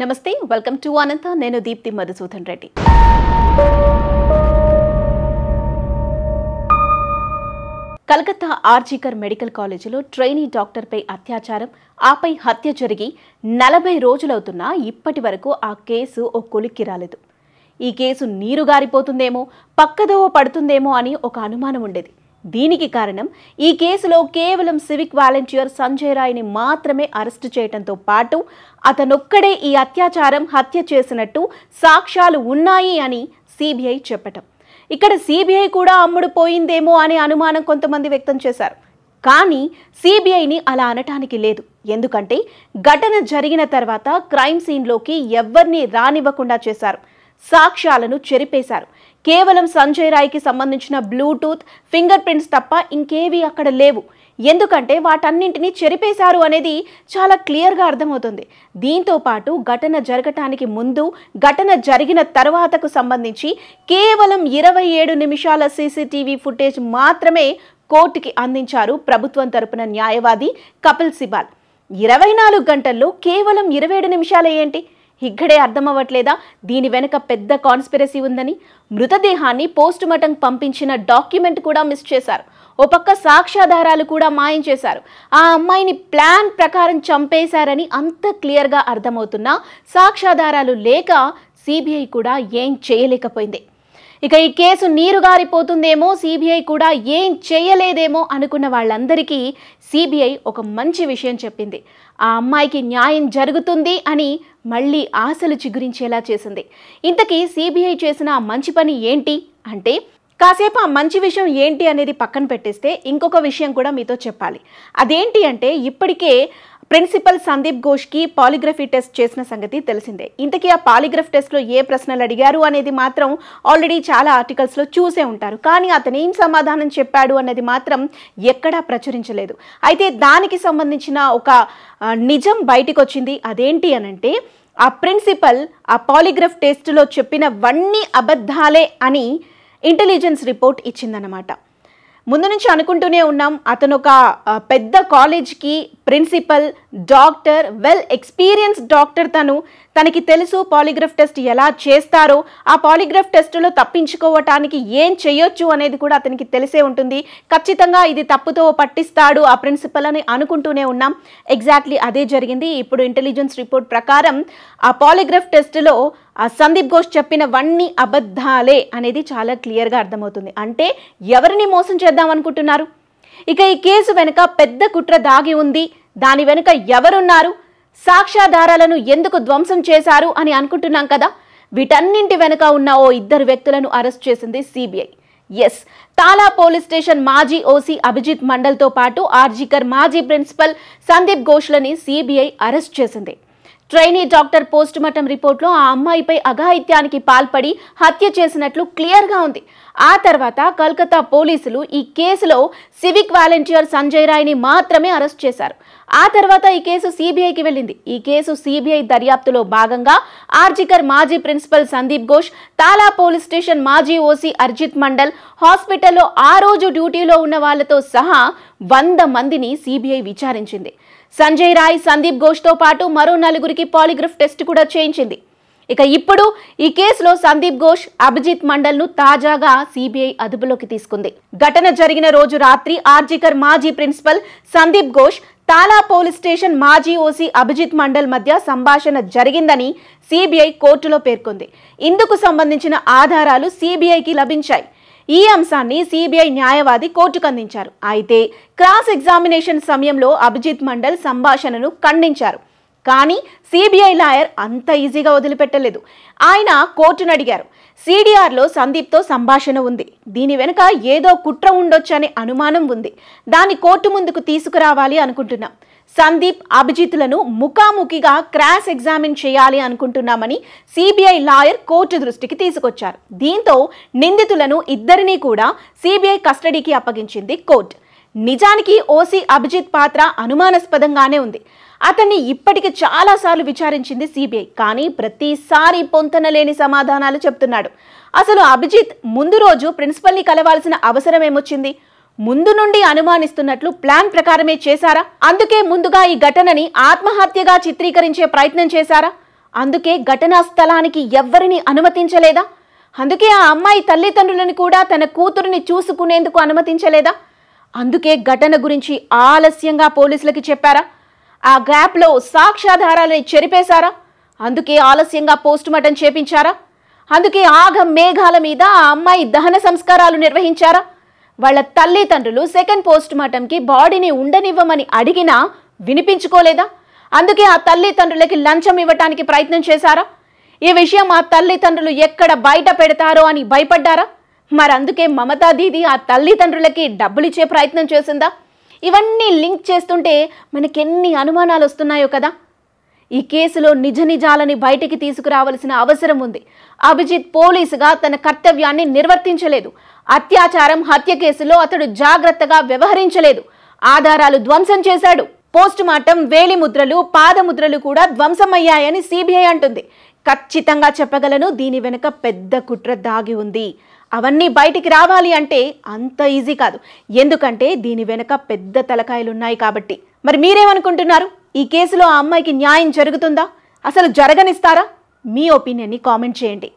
నమస్తే welcome to అనంత నేను Deepti Madhusudan Reddy. Calcutta RG Kar medical కాలేజీలో ట్రైనీ డాక్టర్పై అత్యాచారం ఆపై హత్య జరిగి 40 రోజులవుతున్నా ఇప్పటి వరకు ఆ కేసు ఓ కొలిక్కి రాలేదు. ఈ కేసు నీరుగారిపోతుందేమో పక్కదోవ పడుతుందేమో అని ఒక అనుమానం ఉండేది. దీనికి కారణం ఈ కేసులో కేవలం సివిక్ వాలంటీర్ సంజయ్ రాయ్ని మాత్రమే అరెస్టు చేయడంతో పాటు అతనొక్కడే ఈ అత్యాచారం హత్య చేసినట్టు సాక్ష్యాలు ఉన్నాయి అని సిబిఐ చెప్పటం. ఇక్కడ సిబిఐ కూడా అమ్ముడు పోయిందేమో అనే అనుమానం కొంతమంది వ్యక్తం చేశారు. కానీ సిబిఐని అలా అనటానికి లేదు. ఎందుకంటే ఘటన జరిగిన తర్వాత క్రైమ్ సీన్లోకి ఎవ్వరిని రానివ్వకుండా చేశారు. సాక్ష్యాలను చెరిపేశారు. కేవలం సంజయ్ రాయ్కి సంబంధించిన బ్లూటూత్ ఫింగర్ ప్రింట్స్ తప్ప ఇంకేవి అక్కడ లేవు. ఎందుకంటే వాటన్నింటినీ చెరిపేశారు అనేది చాలా క్లియర్గా అర్థమవుతుంది. దీంతో పాటు ఘటన జరగటానికి ముందు ఘటన జరిగిన తర్వాతకు సంబంధించి కేవలం 27 నిమిషాల సీసీటీవీ ఫుటేజ్ మాత్రమే కోర్టుకి అందించారు ప్రభుత్వం తరపున న్యాయవాది కపిల్ సిబాల్. 24 గంటల్లో కేవలం 27 నిమిషాలే ఏంటి? ఇక్కడే అర్థమవ్వట్లేదా దీని వెనుక పెద్ద కాన్స్పిరసీ ఉందని? మృతదేహాన్ని పోస్టుమార్టం పంపించిన డాక్యుమెంట్ కూడా మిస్ చేశారు. ఓ పక్క సాక్ష్యాధారాలు కూడా మాయం చేశారు. ఆ అమ్మాయిని ప్లాన్ ప్రకారం చంపేశారని అంత క్లియర్గా అర్థమవుతున్నా సాక్ష్యాధారాలు లేక సిబిఐ కూడా ఏం చేయలేకపోయింది. ఇక ఈ కేసు నీరుగారిపోతుందేమో, సిబిఐ కూడా ఏం చేయలేదేమో అనుకున్న వాళ్ళందరికీ సిబిఐ ఒక మంచి విషయం చెప్పింది. ఆ అమ్మాయికి న్యాయం జరుగుతుంది అని మళ్ళీ ఆశలు చిగురించేలా చేసింది. ఇంతకీ సిబిఐ చేసిన ఆ మంచి పని ఏంటి అంటే, కాసేపు ఆ మంచి విషయం ఏంటి అనేది పక్కన పెట్టేస్తే ఇంకొక విషయం కూడా మీతో చెప్పాలి. అదేంటి అంటే, ఇప్పటికే ప్రిన్సిపల్ సందీప్ ఘోష్కి పాలిగ్రఫీ టెస్ట్ చేసిన సంగతి తెలిసిందే. ఇంతకీ ఆ పాలిగ్రఫ్ టెస్ట్లో ఏ ప్రశ్నలు అడిగారు అనేది మాత్రం ఆల్రెడీ చాలా ఆర్టికల్స్లో చూసే ఉంటారు. కానీ అతను ఏం సమాధానం చెప్పాడు అనేది మాత్రం ఎక్కడా ప్రచురించలేదు. అయితే దానికి సంబంధించిన ఒక నిజం బయటికి వచ్చింది. అదేంటి అనంటే, ఆ ప్రిన్సిపల్ ఆ పాలిగ్రఫ్ టెస్ట్లో చెప్పినవన్నీ అబద్ధాలే అని ఇంటెలిజెన్స్ రిపోర్ట్ ఇచ్చిందన్నమాట. ముందు నుంచి అనుకుంటూనే ఉన్నాం, అతను ఒక పెద్ద కాలేజ్కి principal, doctor, well experience doctor. తనకి తెలుసు పాలిగ్రఫ్ టెస్ట్ ఎలా చేస్తారో, ఆ పాలిగ్రఫ్ టెస్టులో తప్పించుకోవటానికి ఏం చేయొచ్చు అనేది కూడా అతనికి తెలిసే ఉంటుంది. ఖచ్చితంగా ఇది తప్పుతో పట్టిస్తాడు ఆ ప్రిన్సిపల్ అని అనుకుంటూనే ఉన్నాం. ఎగ్జాక్ట్లీ అదే జరిగింది. ఇప్పుడు ఇంటెలిజెన్స్ రిపోర్ట్ ప్రకారం ఆ పాలిగ్రఫ్ టెస్టులో ఆ సందీప్ ఘోష్ చెప్పినవన్నీ అబద్ధాలే అనేది చాలా క్లియర్గా అర్థమవుతుంది. అంటే ఎవరిని మోసం చేద్దాం అనుకుంటున్నారు? ఇక ఈ కేసు వెనుక పెద్ద కుట్ర దాగి ఉంది. దాని వెనుక ఎవరున్నారు? సాక్ష్యాధారాలను ఎందుకు ధ్వంసం చేశారు అని అనుకుంటున్నాం కదా. వీటన్నింటి వెనుక ఉన్న ఓ 2 వ్యక్తులను అరెస్ట్ చేసింది సిబిఐ. ఎస్, తాలా పోలీస్ స్టేషన్ మాజీ ఓసీ అభిజిత్ మండల్తో పాటు ఆర్జికర్ మాజీ ప్రిన్సిపల్ సందీప్ ఘోష్లని సిబిఐ అరెస్ట్ చేసింది. ట్రైనీ డాక్టర్ పోస్టుమార్టం రిపోర్ట్లో ఆ అమ్మాయిపై అఘాయిత్యానికి పాల్పడి హత్య చేసినట్లు క్లియర్గా ఉంది. ఆ తర్వాత కలకత్తా పోలీసులు ఈ కేసులో సివిక్ వాలంటీర్ సంజయ్ రాయ్ని మాత్రమే అరెస్ట్ చేశారు. ఆ తర్వాత ఈ కేసు సిబిఐకి వెళ్ళింది. ఈ కేసు సిబిఐ దర్యాప్తులో భాగంగా ఆర్జికర్ మాజీ ప్రిన్సిపల్ సందీప్ ఘోష్, తాలా పోలీస్ స్టేషన్ మాజీ ఓసీ అర్జిత్ మండల్, హాస్పిటల్లో ఆ రోజు డ్యూటీలో ఉన్న వాళ్లతో సహా 100 మందిని సిబిఐ విచారించింది. సంజయ్ రాయ్, సందీప్ ఘోష్తో పాటు మరో 4గురికి పాలిగ్రఫ్ టెస్ట్ కూడా చేయించింది. ఇక ఇప్పుడు ఈ కేసులో సందీప్ ఘోష్, అభిజిత్ మండల్ను తాజాగా సిబిఐ అదుపులోకి తీసుకుంది. ఘటన జరిగిన రోజు రాత్రి ఆర్జికర్ మాజీ ప్రిన్సిపల్ సందీప్ ఘోష్, తాలా పోలీస్ స్టేషన్ మాజీ ఓసీ అభిజిత్ మండల్ మధ్య సంభాషణ జరిగిందని సిబిఐ కోర్టులో పేర్కొంది. ఇందుకు సంబంధించిన ఆధారాలు సిబిఐకి లభించాయి. ఈ అంశాన్ని సిబిఐ న్యాయవాది కోర్టుకు అందించారు. అయితే క్రాస్ ఎగ్జామినేషన్ సమయంలో అభిజిత్ మండల్ సంభాషణను ఖండించారు. కానీ సిబిఐ లాయర్ అంత ఈజీగా వదిలిపెట్టలేదు. ఆయన కోర్టును అడిగారు, సిడిఆర్లో సందీప్తో సంభాషణ ఉంది, దీని వెనుక ఏదో కుట్ర ఉండొచ్చనే అనుమానం ఉంది, దాన్ని కోర్టు ముందుకు తీసుకురావాలి అనుకుంటున్నాం. సందీప్, అభిజిత్లను ముఖాముఖిగా క్రాస్ ఎగ్జామిన్ చేయాలి అనుకుంటున్నామని సిబిఐ లాయర్ కోర్టు దృష్టికి తీసుకొచ్చారు. దీంతో నిందితులను 2ని కూడా సిబిఐ కస్టడీకి అప్పగించింది కోర్టు. నిజానికి ఓసీ అభిజిత్ పాత్ర అనుమానాస్పదంగానే ఉంది. అతన్ని ఇప్పటికి చాలాసార్లు విచారించింది సిబిఐ. కానీ ప్రతిసారి పొంతనలేని సమాధానాలు చెప్తున్నాడు. అసలు అభిజిత్ ముందు రోజు ప్రిన్సిపల్ని కలవాల్సిన అవసరం ఏమొచ్చింది? ముందు నుండి అనుమానిస్తున్నట్లు ప్లాన్ ప్రకారమే చేశారా? అందుకే ముందుగా ఈ ఘటనని ఆత్మహత్యగా చిత్రీకరించే ప్రయత్నం చేశారా? అందుకే ఘటనా స్థలానికి ఎవ్వరిని అనుమతించలేదా? అందుకే ఆ అమ్మాయి తల్లిదండ్రులను కూడా తన కూతురిని చూసుకునేందుకు అనుమతించలేదా? అందుకే ఘటన గురించి ఆలస్యంగా పోలీసులకి చెప్పారా? ఆ గ్యాప్లో సాక్ష్యాధారాలని చెరిపేశారా? అందుకే ఆలస్యంగా పోస్టుమార్టం చేపించారా? అందుకే ఆగ మేఘాల మీద ఆ అమ్మాయి దహన సంస్కారాలు నిర్వహించారా? వాళ్ళ తల్లిదండ్రులు సెకండ్ పోస్టుమార్టంకి బాడీని ఉండనివ్వమని అడిగినా వినిపించుకోలేదా? అందుకే ఆ తల్లిదండ్రులకి లంచం ఇవ్వటానికి ప్రయత్నం చేశారా? ఈ విషయం ఆ తల్లిదండ్రులు ఎక్కడ బయట పెడతారో అని భయపడ్డారా? మరందుకే మమతా దీది ఆ తల్లిదండ్రులకి డబ్బులిచ్చే ప్రయత్నం చేసిందా? ఇవన్నీ లింక్ చేస్తుంటే మనకెన్ని అనుమానాలు వస్తున్నాయో కదా. ఈ కేసులో నిజ నిజాలని బయటికి తీసుకురావాల్సిన అవసరం ఉంది. అభిజిత్ పోలీసుగా తన కర్తవ్యాన్ని నిర్వర్తించలేదు. అత్యాచారం, హత్య కేసులో అతడు జాగ్రత్తగా వ్యవహరించలేదు. ఆధారాలు ధ్వంసం చేశాడు. పోస్టుమార్టం వేలిముద్రలు, పాదముద్రలు కూడా ధ్వంసమయ్యాయని సిబిఐ అంటుంది. ఖచ్చితంగా చెప్పగలను, దీని వెనుక పెద్ద కుట్ర దాగి ఉంది. అవన్నీ బయటికి రావాలి అంటే అంత ఈజీ కాదు. ఎందుకంటే దీని వెనుక పెద్ద తలకాయలున్నాయి కాబట్టి. మరి మీరేమనుకుంటున్నారు? ఈ కేసులో ఆ అమ్మాయికి న్యాయం జరుగుతుందా? అసలు జరగనిస్తారా? మీ ఒపీనియన్ని కామెంట్ చేయండి.